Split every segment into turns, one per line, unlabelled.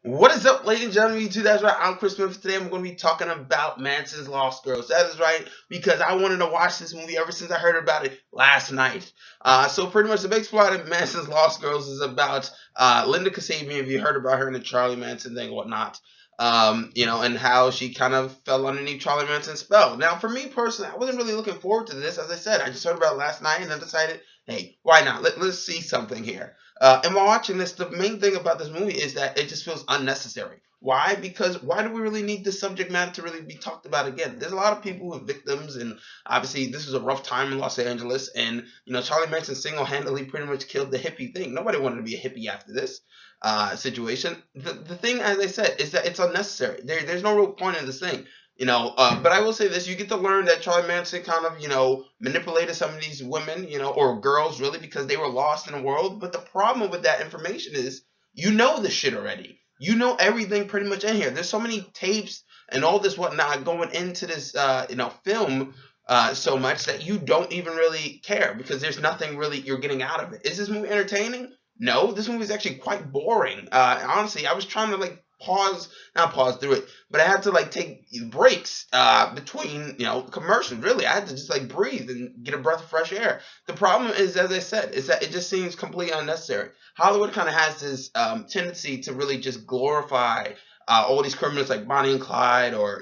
What is up, ladies and gentlemen? YouTube, that's right. I'm Chris Smith. Today I'm going to be talking about Manson's Lost Girls. That is right, because I wanted to watch this movie ever since I heard about it last night. So pretty much the big plot of Manson's Lost Girls is about Linda Kasabian, if you heard about her in the Charlie Manson thing and whatnot. And how she kind of fell underneath Charlie Manson's spell. Now, for me personally, I wasn't really looking forward to this. As I said, I just heard about it last night and I decided, hey, why not? Let's see something here. And while watching this, the main thing about this movie is that it just feels unnecessary. Why? Because why do we really need this subject matter to really be talked about again? There's a lot of people who are victims, and obviously this was a rough time in Los Angeles, and Charlie Manson single-handedly pretty much killed the hippie thing. Nobody wanted to be a hippie after this situation. The thing, as I said, is that it's unnecessary. There's no real point in this thing. But I will say this: you get to learn that Charlie Manson kind of, manipulated some of these women, or girls really, because they were lost in the world. But the problem with that information is, the shit already. You know everything pretty much in here. There's so many tapes and all this whatnot going into this, film. So much that you don't even really care because there's nothing really you're getting out of it. Is this movie entertaining? No, this movie is actually quite boring. Honestly, I was trying to not pause through it, but I had to take breaks between commercials. Really, I had to just breathe and get a breath of fresh air. The problem is, as I said, is that it just seems completely unnecessary. Hollywood kind of has this tendency to really just glorify all these criminals like Bonnie and Clyde, or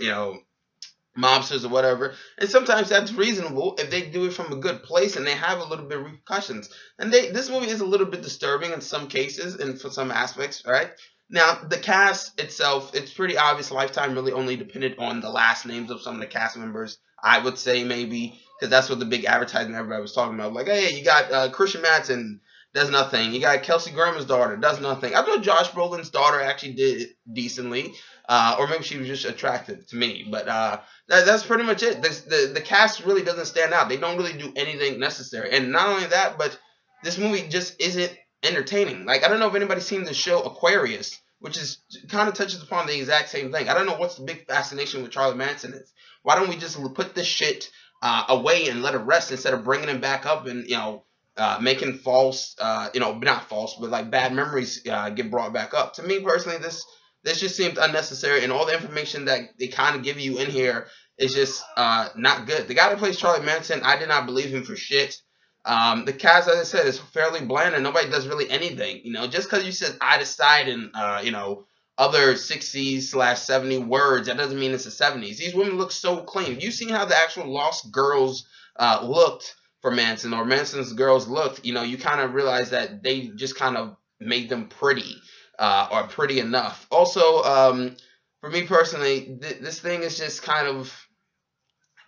mobsters or whatever. And sometimes that's reasonable if they do it from a good place and they have a little bit of repercussions. And this movie is a little bit disturbing in some cases and for some aspects, right? Now, the cast itself, it's pretty obvious Lifetime really only depended on the last names of some of the cast members. I would say maybe, because that's what the big advertisement everybody was talking about. Like, hey, you got Christian Madsen, does nothing. You got Kelsey Grammer's daughter, does nothing. I thought Josh Brolin's daughter actually did decently. Or maybe she was just attractive to me. But that's pretty much it. The cast really doesn't stand out. They don't really do anything necessary. And not only that, but this movie just isn't entertaining. Like, I don't know if anybody's seen the show Aquarius, which is kind of touches upon the exact same thing. I don't know what's the big fascination with Charlie Manson is. Why don't we just put this shit away and let it rest instead of bringing him back up and making false, not false, but bad memories get brought back up. To me personally, this just seems unnecessary, and all the information that they kind of give you in here is just not good. The guy that plays Charlie Manson, I did not believe him for shit. The cast, as I said, is fairly bland, and nobody does really anything. Just because you said "I decide" and other 60s/70 words, that doesn't mean it's the 70s. These women look so clean. You seen how the actual Lost Girls looked for Manson, or Manson's girls looked? You kind of realize that they just kind of made them pretty, or pretty enough. Also, for me personally, this thing is just kind of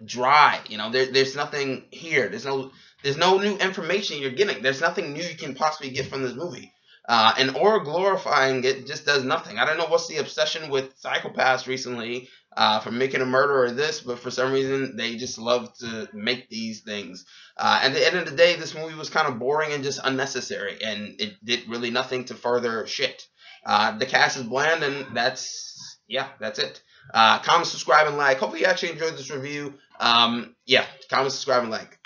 dry. There's nothing here. There's no new information you're getting. There's nothing new you can possibly get from this movie. Or glorifying it just does nothing. I don't know what's the obsession with psychopaths recently for making a murder or this, but for some reason they just love to make these things. At the end of the day, this movie was kind of boring and just unnecessary, and it did really nothing to further shit. The cast is bland, and that's it. Comment, subscribe, and like. Hopefully you actually enjoyed this review. Yeah, comment, subscribe, and like.